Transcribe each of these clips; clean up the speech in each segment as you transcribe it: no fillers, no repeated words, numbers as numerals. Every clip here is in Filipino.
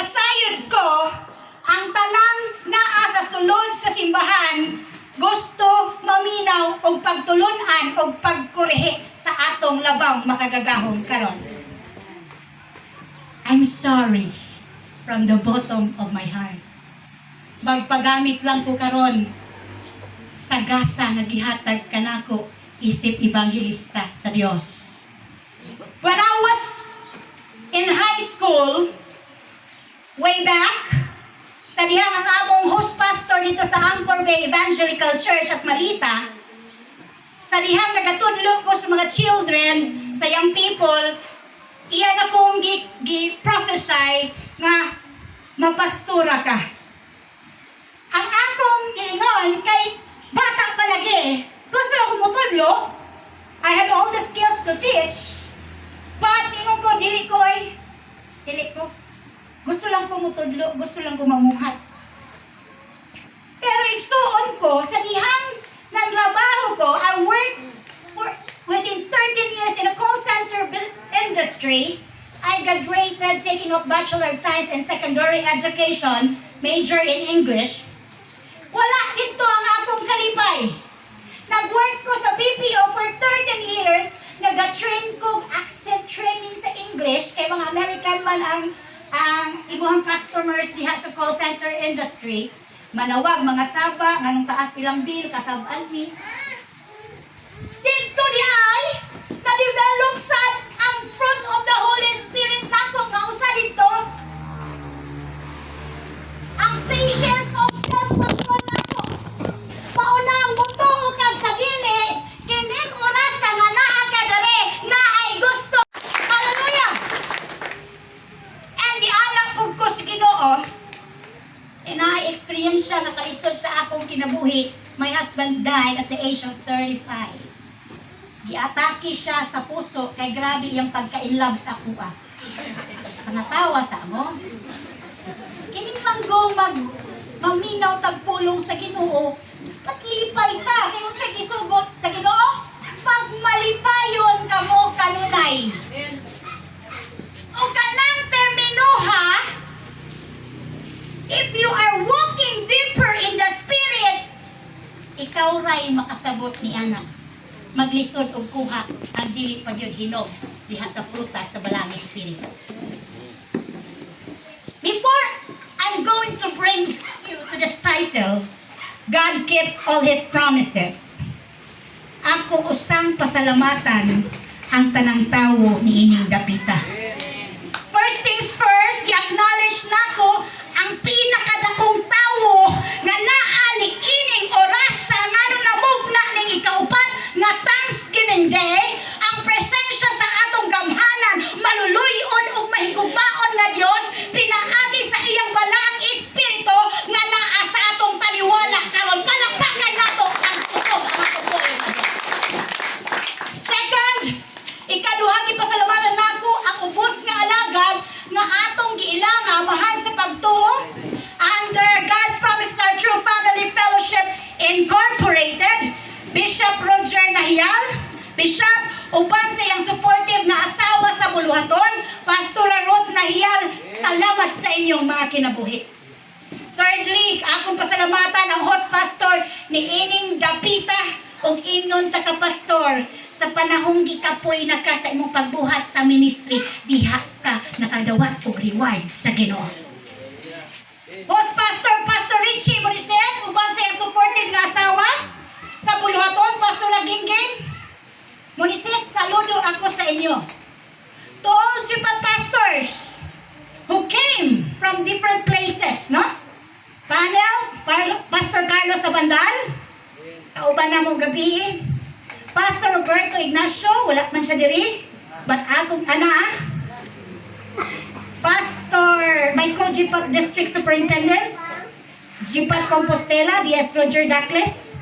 Kasayod ko, ang tanang naa sa sulod sa simbahan, gusto maminaw og pagtulunan og pagkurehe sa atong labang makagagahom karon. I'm sorry from the bottom of my heart. Magpagamit lang ko karon sa gasa nga gihatag kanako isip ebanghelista sa Dios. When I was in high school, way back, sa dihang ang among host pastor dito sa Anchor Bay Evangelical Church at Malita, sa dihang nagatudlo ko sa mga children, sa young people, iyan akong gi-prophesy nga mapastura ka. Ang akong giingon kay bata palagi, gusto lang ko mutudlo, I had all the skills to teach, but ingon ko, dili ko. Gusto lang ko mutudlo, gusto lang ko mamuhat. Pero igsuon ko, sa dihang nagtrabaho ko, I worked for within 13 years in a call center industry. I graduated taking up Bachelor of Science in Secondary Education, major in English. Wala dito ang akong kalipay. Nag-work ko sa BPO for 13 years, nag-train ko accent training sa English, kay mga American man ang imuhang customers diha sa call center industry. Manawag, mga saba, nganong taas ilang bill, kasabaan mi. Dito di ay, na-develop sa ang fruit of the Holy Spirit nako, nga usa dito. Ang patience of self-control nako. Mauna ang buto kag sa dili, kining oras nga naa ka dere, na ay gusto. Hallelujah! And di anak ko sa Ginoo, and I experience siya na kalisod sa akong kinabuhi. My husband died at the age of 35. Giatake siya sa puso, kay grabe yung pagka-inlove sa kuha. Pangatawa sa mo. Kining manggong maminaw tagpulong sa Ginoo, maglipay ta, kayong sa gisugot sa Ginoo, pag malipayon kamo kanunay. O kanang termino ha, if you are walking deeper in the Spirit, ikaw ray makasabot ni anak. Maglisod og kuha ang dili pa gyud hinog diha sa prutas sa balang espiritu. Before I'm going to bring you to this title, God keeps all His promises. Ako usang pasalamatan ang tanang tawo ni ining dapita. First things first, i-acknowledge nako ang pinakadakong tawo nga naa ni ining oras sa ngano namugna ning ikaupat nga Thanksgiving Day, ang presensya sa atong gamhanan, maluluyon ug mahigugmaon nga Dios pinaagi sa iyang balang espiritu nga naa sa atong taliwala karon. Palakpakan nato ang kusog ang atong buhay nga Dios. Second, ikaduha gipasalamatan nako ang ubos nga alagad nga atong giilanga mahal sa pagtuo under God's Promises Our True Family Fellowship Incorporated, Bishop Roger Nahial, Bishop, uban sa iyang supportive na asawa sa Buluhaton, Pastor Ruth Nahial, salamat sa inyong mga kinabuhi. Thirdly, akong pasalamatan ang host pastor ni ining dapita ug ingon takapastor sa panahong gikapoy na ka sa imong pagbuhat sa ministry, diha ka nakadawat og reward sa Ginoo. Host pastor, Pastor Richie Morissette, uban sa iyang supportive na asawa sa Buluhaton, Pastor Gingging Morissette, saludo ako sa inyo. To all triple pastors who came from different places, no? Panel, Pastor Carlos Sabandal, kauban na mong gabi. Pastor Roberto Ignacio, wala man siya diri, but akong ana. Pastor Michael Jipat District Superintendent, Jipat Compostela, D.S. Roger Dacles,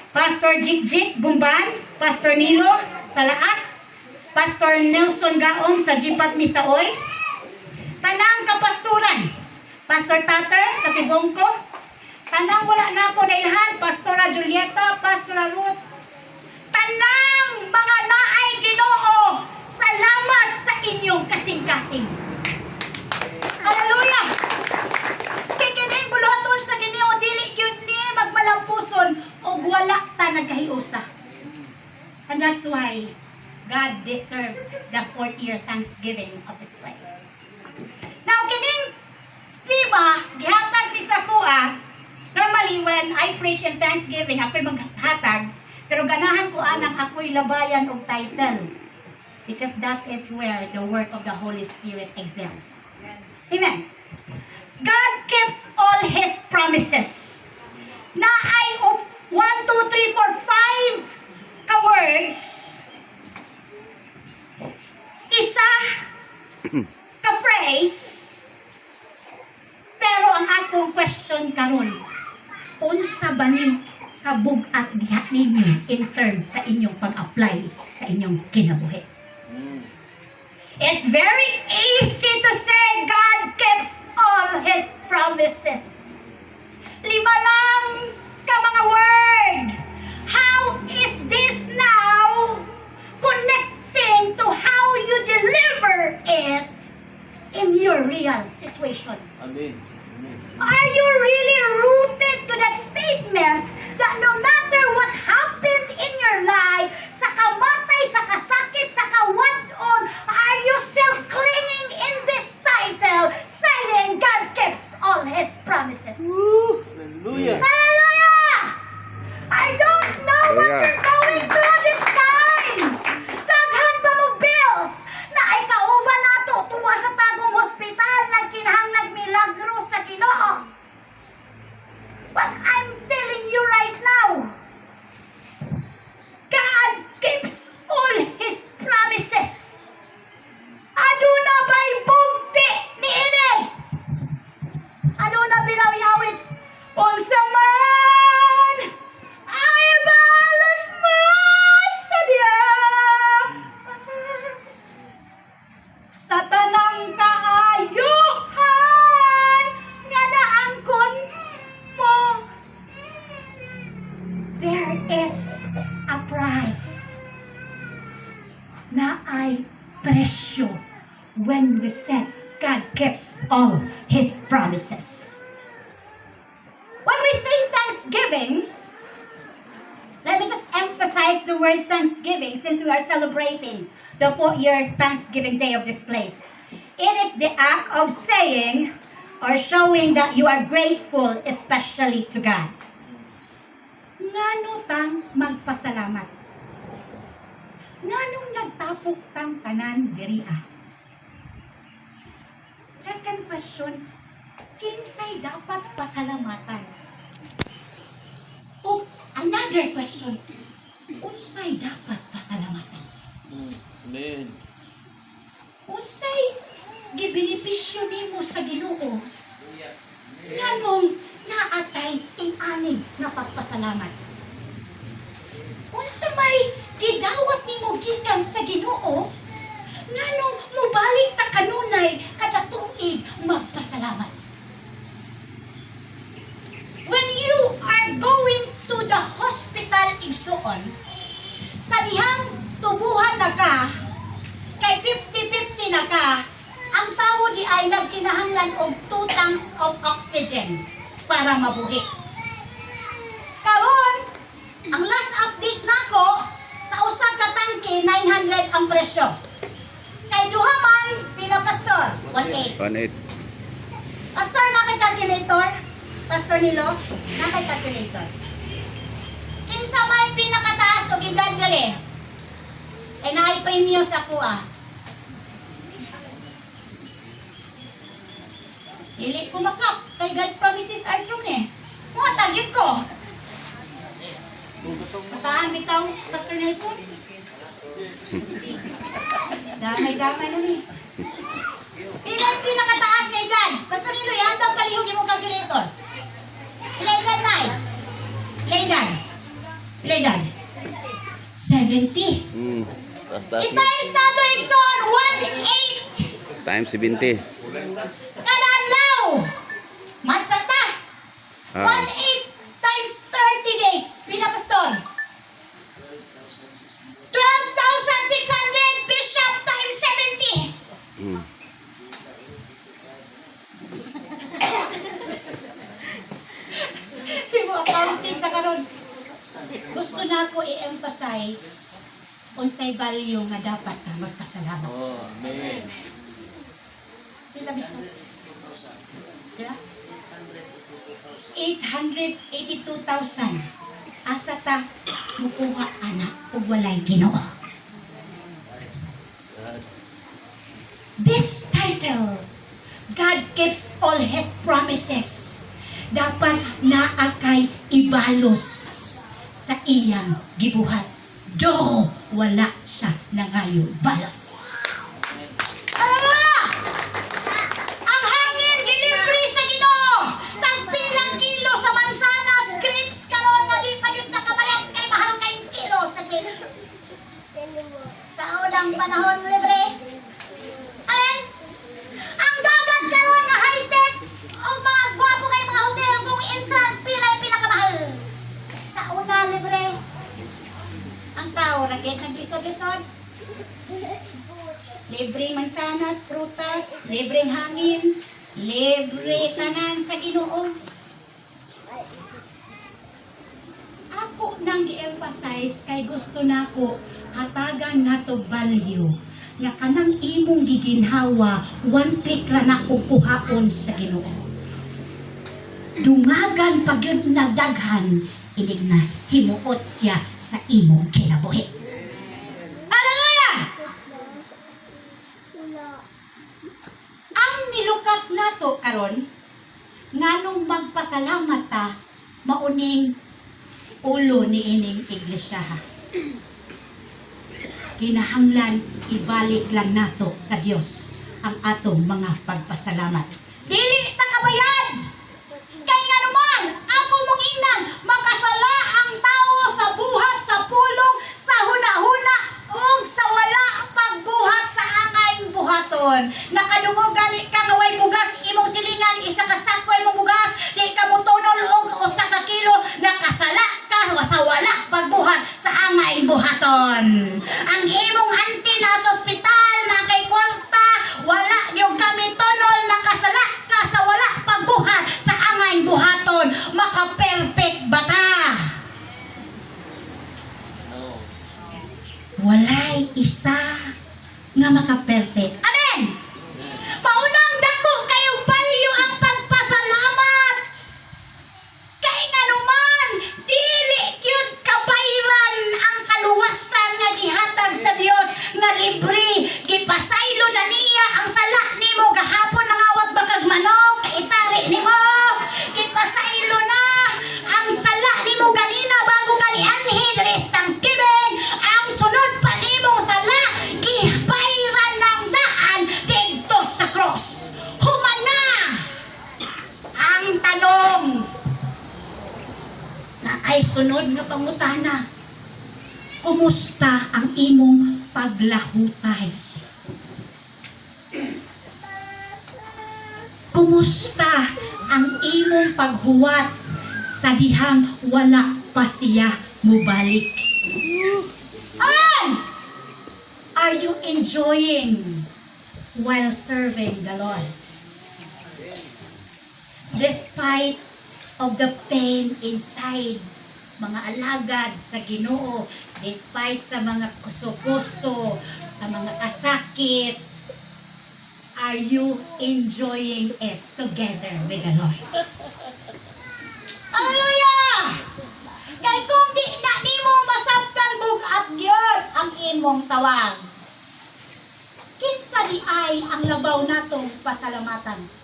Pastor Jik Gumban, Pastor Nilo Salaak, Pastor Nelson Gaong sa Jipat Misaoy, tanang kapasturan, Pastor Tater sa Tibongko, tanang wala na ako nailahan, Pastora Julieta, Pastora Ruth, tanang mga naay Ginoo, salamat sa inyong kasing-kasing. Hallelujah! usa. And that's why God deserves the 4th year thanksgiving of this place. Now, kining diba, gihatag ni sa kuha, normally when I preach in Thanksgiving, ako'y maghatag, pero ganahan ko anang ako'y labayan og title. Because that is where the work of the Holy Spirit excels. Amen. God keeps all His promises. Na ay 1, 2, 3, 4, 5 ka-words, isa ka-phrase, pero ang akong question karon, unsa ba ni kabug-at diha ninyo in terms sa inyong pag-apply sa inyong kinabuhi? It's very easy to say God keeps all His promises. 5 lang ka mga word. How is this now connecting to how you deliver it in your real situation? Amen. Are you really rooted to that statement that no matter what happened in your life, sa kamatay, sa kasakit, sa kawadon, are you still clinging in this title, saying God keeps all His promises? Hallelujah. Hallelujah! I don't know what you're going through this time. Daghan pa mo bills na ay kauban nato tuwa sa tagong hospital nagkinahanglan milagro sa Ginoo. But I'm telling you right now, God keeps all His promises. Aduna ba'y bugti ni ini? Aduna bilaw-yawit? Unsa man ay balos mo sa Dios sa tanang kaayuhan nga naangkon mo. There is a price na ay presyo when we said God keeps all His promises. When we say Thanksgiving, let me just emphasize the word Thanksgiving since we are celebrating the 4th year Thanksgiving Day of this place. It is the act of saying or showing that you are grateful especially to God. Ngano tang magpasalamat? Nganong nagtapok tang tanan diriha? Second question, kinsay dapat pasalamatan? O another question, unsay dapat pasalamatan? Amen. Unsay gibenepisyo nimo sa Ginoo? Nganong naatay ing-anig nga pagpasalamat? Unsa may gidawat nimo gikan sa Ginoo? Nganong mobalik ta kanunay kada tuig magpasalamat? When you are going to the hospital igsuon, sa dihang tubuhan na ka, kay 50-50 na ka, ang tao di ay nagkinahanglan og 2 tanks of oxygen para mabuhi. Karon, ang last update nako, sa usa ka tangke 900 ang presyo. Kay duha man pila pastor, 18. 1.8. Pastor, na kay calculator? Pastor Nilo, na kay calculator. Kinsa may pinakataas og edad diri? Ay naay premium sa kuha. Dili ko makap, kay God's promises are true eh. Mga tagit ko. Mataan bitaw, Pastor Nelson? Damay-damay na ni. Pila yung pinakataas na edad? Pastor Nilo, iandang palihog yung calculator. Pila edad na eh? Pila edad? Pila edad? 70. I-times na ito, Exxon, 1.8. Times 70. Kada adlaw. Magsata. 1.8 times 30 days. Pila, Pastor? 12,600 Bishop times 70. Hindi mo accounting na karon. gusto na ko i-emphasize unsay value nga dapat ka magpasalamat. Oh, amen. Pila ba siya? Pila? 882,000. Asa ta mukuha anak ug walay Ginoo. God. This title, God keeps all His promises. Dapat naa kay ibalos sa iyang gibuhat. Do wala siya nangayo balos. Hallelujah! Ang hangin gilibre sa Ginoo. Tagpilang kilo sa mansanas, grapes karon nga di pa gyud nakabayad kay mahal kay kilo sa grapes. Sa unang panahon libre. Amen. Ang dagat karon nga high-tech o mga gwapo kay mga hotel kung entrance pila ay pinakamahal. Sa una libre. Ang tao ragit naglisod-lisod. Libreng mansanas, prutas, libreng hangin, libre tanan sa Ginoo. Ako nang gi-emphasize kay gusto nako hatagan nato value nga kanang imong giginhawa one click ra na og kuhaon sa Ginoo. Dungagan pagyud na daghan inig na himuot siya sa imong kinabuhi. Hallelujah! Ang nilukat nato karon nganong magpasalamat ta mauning ulo ni ining iglesia ha. Kinahanglan ibalik lang nato sa Dios ang atong mga pagpasalamat. Dili ta kabayad. Kay nga naman ako mong ingnan makasala ang tao sa buhat sa pulong sa huna-huna ug sa wala pagbuhat sa angay buhaton. Nakadungog gali ka nga way bugas imong silingan isa ka sako imong bugas di ka mutunol og usa ka kilo nakasala ka sa wala pagbuhat sa angay buhaton. Ang imong auntie na sa ospital na kay kwarta wala gyud kami tunol nakasala ka sa wala pagbuhat sa angay buhaton. Maka-perfect ba ta? No. Walay isa nga maka-perfect. Amen! Maunang dako kayong value ang pagpasalamat. Kay nga naman, dili yun kabayran ang kaluwasan nga gihatag sa Dios nga libre. Gipasaylo na niya ang sala nimo gahapon nangawat bakag manok, itari nimo. Gipasaylo na ang sala nimo ganina bago kanianhi dress Thanksgiving. Ang sunod pa nimong sala, gibayran ng daan dito sa cross. Humana! Ang tanong na ay sunod nga pangutana. Kumusta ang imong paglahutay? Kumusta ang imong paghuwat sa dihang wala pa siya mubalik? Amen! Are you enjoying while serving the Lord? Despite of the pain inside, mga alagad sa Ginoo, despite sa mga kuso-kuso, sa mga kasakit, are you enjoying it together with the Lord? Hallelujah! Kay kung di na nimo masabtan bugat gyud ang imong tawag, kinsa di ay ang labaw natong pasalamatan?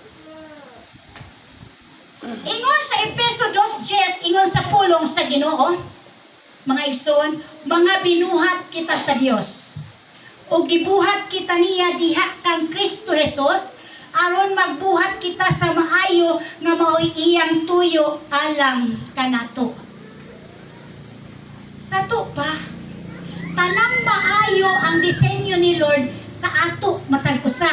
Ingon sa Efeso 2:10, ingon sa pulong sa Ginoo, mga igsoon, mga binuhat kita sa Dios. O gibuhat kita niya diha kang Kristo Jesus, aron magbuhat kita sa maayo nga maoy iyang tuyo alang kanato. Sa to pa, tanang maayo ang disenyo ni Lord sa ato matag usa.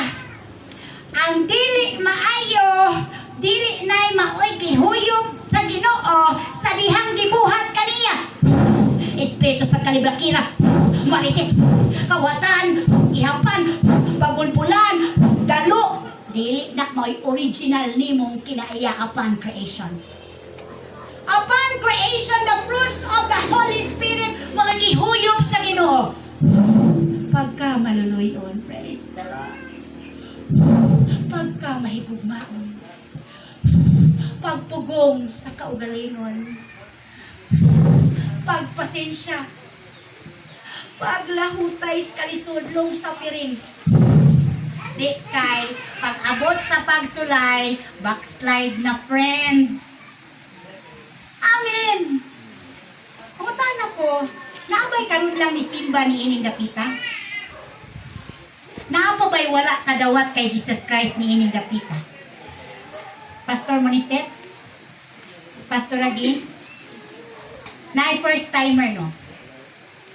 Ang dili maayo, dili nay maoy gihuyog sa Ginoo sa dihang gibuhat kaniya. Espiritu sa pagkalibrakira, marites, kawatan, ihapan, bagulbulan, dalo, dili na maoy original nimong kinaiya upon creation. Upon creation, the fruits of the Holy Spirit, mga gihuyop sa Ginoo. Pagka maluluyon, praise the Lord. Pagka mahigugmaon, pagpugong sa kaugalingon, pagpasensya, paglahutay sa kalisudlong sa piring, di kay pag-abot sa pagsulay, backslide na friend. Amen. Pangutana ko, naabay karon lang ni Simba ni ining dapita? Naapa ba'y wala kadawat kay Jesus Christ ni ining dapita? Pastor Moniset? Pastor Agin? Na first timer, no?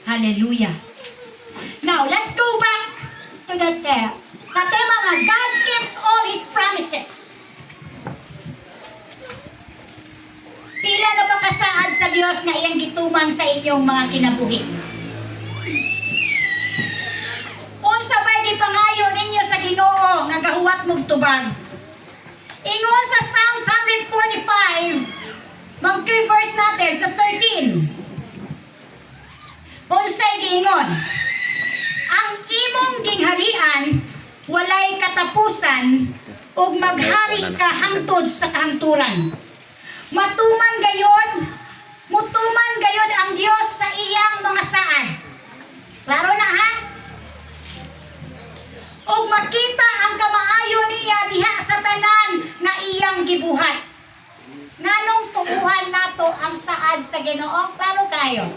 Hallelujah. Now, let's go back to the sa tema nga, God keeps all His promises. Pila na ba kasaad sa Dios nga iyang gituman sa inyong mga kinabuhi? Unsa ba'y gipangayo ninyo sa Ginoo nga gahuwat mong tubag? Ingon sa Psalms 145, mag-verse natin sa 13. Unsay giingon? Ang imong gingharian walay katapusan ug maghari ka hangtod sa kahangturan. Mutuman gayod ang Dios sa iyang mga saad. Klaro na ha? Ug makita ang kamaayo niya diha sa tanan nga iyang gibuhat. Nganong tuuhan nato ang saad sa Ginoo? Klaro kayo.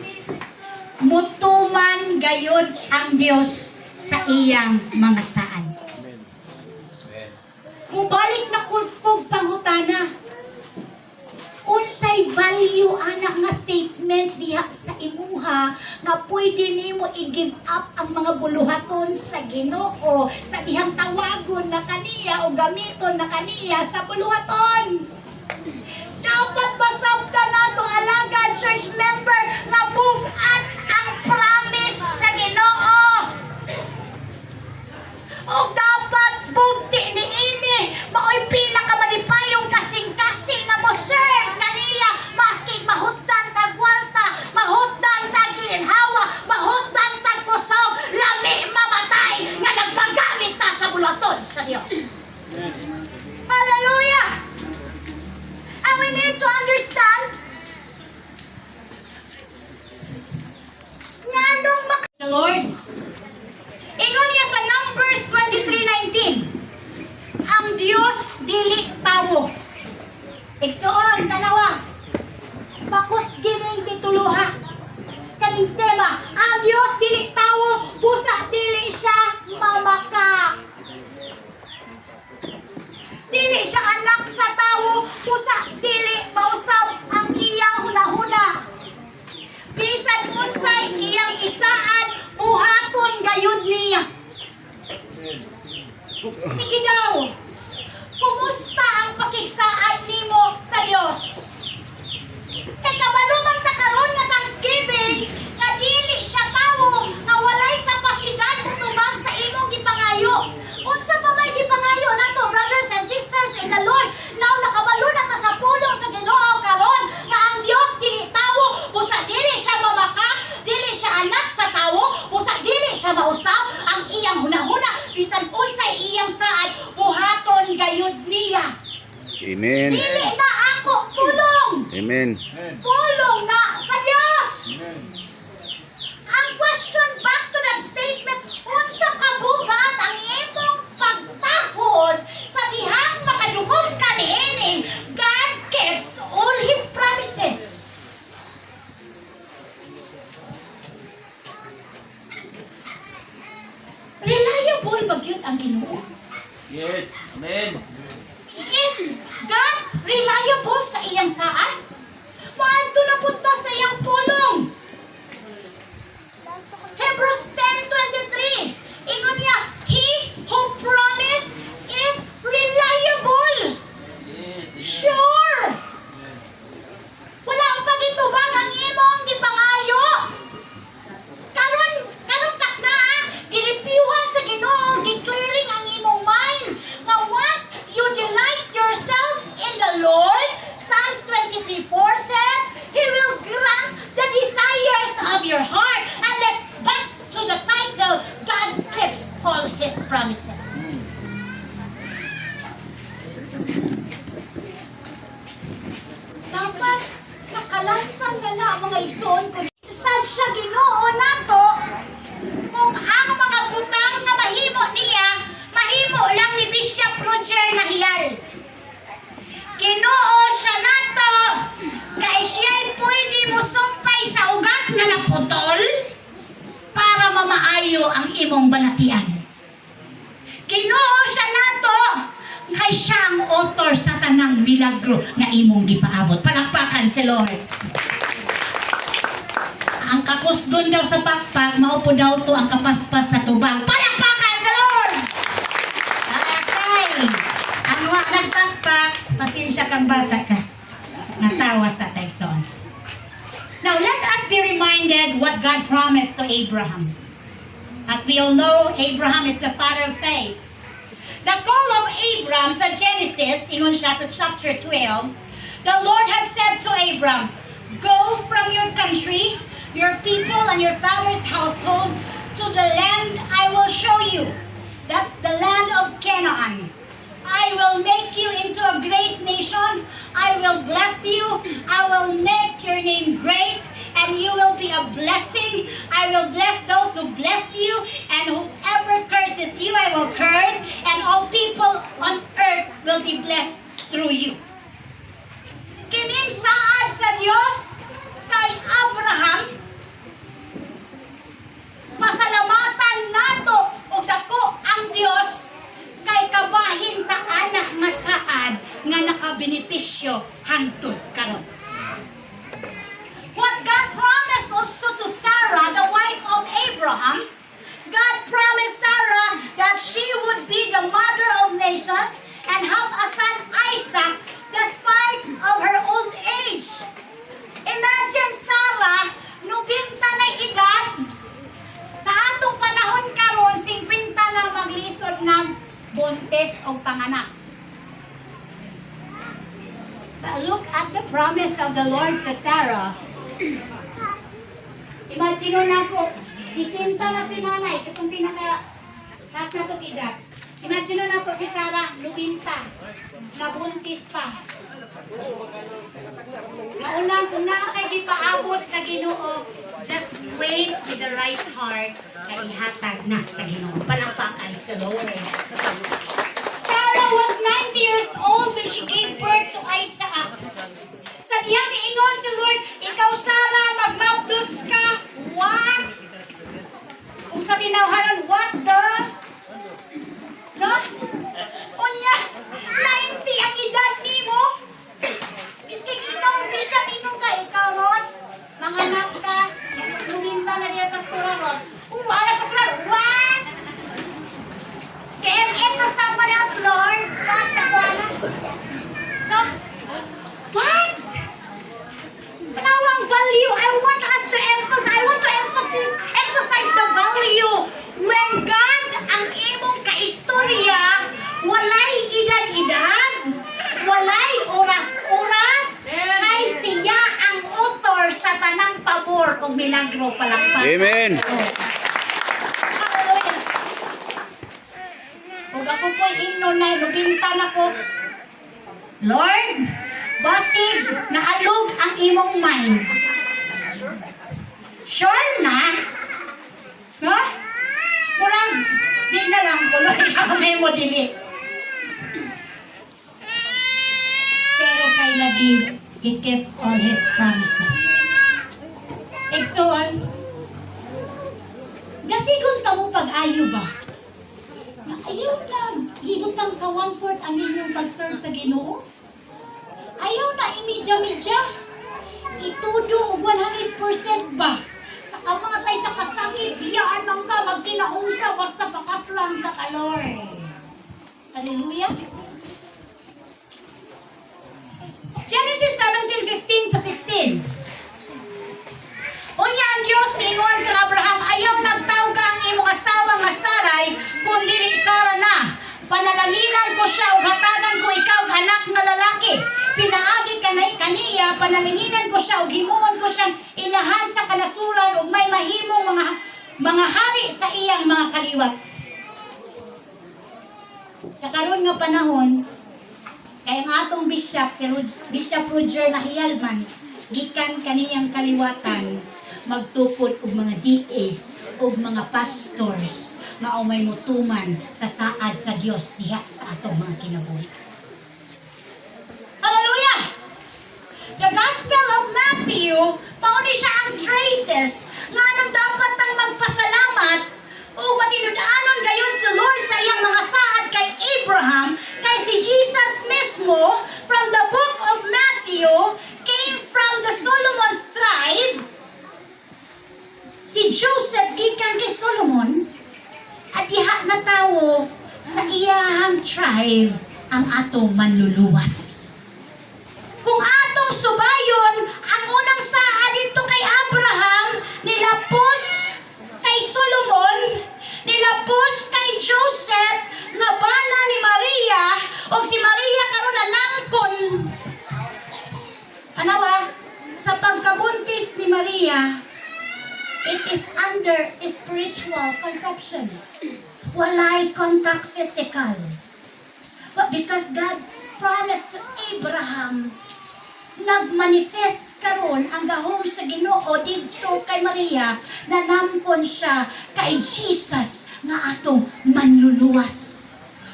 Mutuman gayod ang Dios sa iyang mga saad. Mubalik na kung pangutana. Unsay value anak nga statement diha sa imuha nga pwede nimo i-give up ang mga buluhaton sa Ginoo sa dihang tawagon na kaniya o gamiton na kaniya sa buluhaton. Dapat masabta nato alagad church member nga bugat ang promise sa Ginoo. O dapat bugti ni ini maoy pila ka malipayong kasing-kasing nga mo serve kaniya maski mahutdan tag kwarta, mahutdan tag gilinhawa, mahutdan tag kusog, lami mamatay nga nagpagamit ta sa bulaton sa Dios. Hallelujah! And we need to understand nganong the Lord. Ingon niya sa Numbers 23:19. Ang Dios dili tawo. Igsoon tanawa. Pakusgining tituluha. Kaning tema, ang Dios dili tawo, busa dili siya mamaka. Dili siya anak sa tawo, busa dili mausab ang iyang hunahuna. Bisan unsay iyang isaan, buhaton gayud niya. Sige daw, kumusta ang pakigsaad nimo sa Dios? Kay kabalo man ta karon nga Thanksgiving, nga dili siya tawo, nga walay kapasidad utubag sa imong gipangayo. Unsa pa may gipangayo nato, brothers and sisters in the Lord? Now nakabalo na ta sa pulong sa Ginoo karon nga ang Dios dili tawo, busa dili siya mamaka, dili siya anak sa tawo, busa dili siya mausab ang iyang hunahuna, bisan unsay iyang saad, buhaton gayud niya. Amen. Dili na ako pulong. Amen. Pulong na sa Dios. Ang question back to that statement, unsa kabugat ang imong pagtahod sa dihang makadungog ka niining God keeps all His promises. Reliable ba yun ang Ginoo? Yes. Amen. Is God reliable sa iyang saad? Maadto na punta ingon ko sad siya Ginoo nato kung ang mga butang nga mahimo niya mahimo lang ni Bishop Roger Nahiyal. Ginoo siya nato kay siya'y pwede mo sumpay sa ugat nga naputol para mamaayo ang imong balatian. Ginoo siya nato kay siya ang author sa tanang milagro nga imong gipaabot. Palakpakan si Lord. Ang kakusgon daw sa pakpak, maupo daw to ang kapaspas sa tubang. Palakpakan sa Lord! Okay. Ang wa nagpakpak, pasensya kang bata ka. Natawa sa Tyson. Now, let us be reminded what God promised to Abraham. As we all know, Abraham is the father of faith. The call of Abraham sa Genesis, ingon siya sa chapter 12, the Lord has said to Abraham, go from your country, your people, and your father's household to the land I will show you. That's the land of Canaan. I will make you into a great nation. I will bless you. I will make your name great, and you will be a blessing. I will bless those who bless you, and whoever curses you, I will curse, and all people on earth will be blessed through you. Kining saad sa Dios kay Abraham, pasalamatan nato og dako ang Dios kay kabahin ta anak nga saad nga nakabenepisyo hangtod karon. What God promised also to Sarah, the wife of Abraham, God promised Sarah that she would be the mother of nations and have a son Isaac despite of her old age. Imagine Sarah, nubinta na edad, sa atong panahon karon 50 na maglisod ng buntis o panganak. But look at the promise of the Lord to Sarah. Imagine na ko, si Tinta na si nanay, itong pinaka-taas na itong edad. Imagine na ko si Sarah, lubinta, nabuntis pa. Naunang kung nakakay gipaabot sa Ginoo, just wait with the right heart na ihatag na sa Ginoo. Palakpakan sa Lord. Sarah was 90 years old when she gave birth to Isaac. Sa diyang ingon si Lord, ikaw Sarah, magmabdos ka. What? Kung sa tinawhanon, what the? No? Unya, 90 ang edad ni mo? Isking ikaw, Bishop, inong ka, ikaw, Rod. Mga anak ka, luminta na niya pastora, Rod. Wala pastora, what? Kaya ito someone else, Lord. Basta ko, ano? No? What? Panawang value. I want us to emphasize. I want to emphasize the value. When God ang imong kaistorya, walay edad-edad, walay oras-oras, kay siya ang author sa tanang pabor o milagro palakpak. Amen. Hallelujah. Kung ako po'y himno na lubintan ako, Lord, basig naalog ang imong mind. Sure na? No? Kurang, di na lang ko, Lord, ako na mo dili. Pero kay Labi, He keeps all His promises. Exoan, gasigon ka mo pag-ayo ba? Ayaw na, higutang sa 1/4 ang inyong pag-serve sa Ginoo. Ayaw na imidya-midya. Itudo og 100% ba? Sa kamatay sa kasakit, hiyaan lang ka, magtinaunsa, basta pakaslang ka ka, Lord. Hallelujah. Genesis 17:15 to 16. Unya ang Diyos mingon kang Abraham, ayaw nagtawag ka ang imong asawa nga Sarai, kung dili Sara na. Panalanginan ko siya ug hatagan ko ikaw og anak nga lalaki. Pinaagi kaniya, panalanginan ko siya ug himuon ko siyang ilahan sa kanasuran ug may mahimong mga hari sa iyang mga kaliwat. Sa karon nga panahon, kay ang atong bishop, si Bishop Roger Nahiyal man, gikan kaniyang kaliwatan, magtukod og mga DAs og mga pastors nga umay mutuman sa saad sa Dios diha sa atong mga kinabuhi. Hallelujah! The Gospel of Matthew, mauni siya ang traces nga anong dapat tang magpasalamat o matinud-anon gayon sa Lord sa iyang mga saad kay Abraham, kay si Jesus mismo from the book of Matthew came from the Solomon's tribe. Si Joseph gikan kay Solomon at diha na tawo sa iyang tribe ang atong manluluwas. Kung atong subayon, ang unang saa dito kay Abraham, nilapos kay Solomon, nilapos kay Joseph, nga bana ni Maria, o si Maria karon na langkon. Anawa, sa pagkabuntis ni Maria, it is under spiritual conception. Walay contact physical. But because God's promise to Abraham, nagmanifest karon ang gahom sa Ginoo didto kay Maria na namkon siya kay Jesus nga atong manluluwas.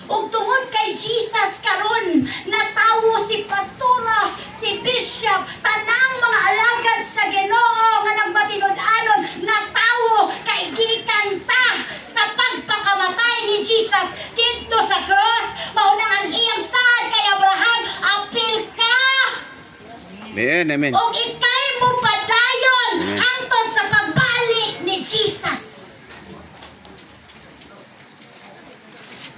Ug tungod kay Jesus karon natawo si pastora, si bishop, tanang mga alagad sa Ginoo nga nagmatinud-anon natawo kay gikan ta sa pagpakamatay ni Jesus didto sa cross. Mao na ang iyang saad kay Abraham, apil ka. Amen, amen. O ikay mo padayon hangtod sa pagbalik ni Jesus.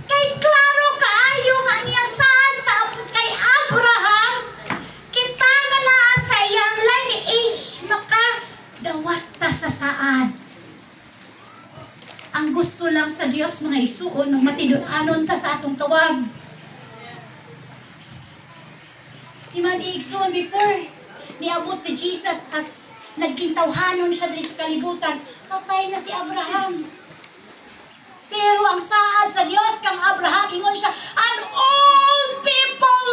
Kay klaro kaayo nga iyang saad sa kay Abraham, kita nga naa sa iyang lineage makadawat ta sa saad. Ang gusto lang sa Dios mga isuon nung matinud-anon ta sa atong tawag. Iman iigsoon before niabot si Jesus as nagkintawhanon siya diri sa kalibutan, patay na si Abraham. Pero ang saad sa Dios kang Abraham ingon siya, and all people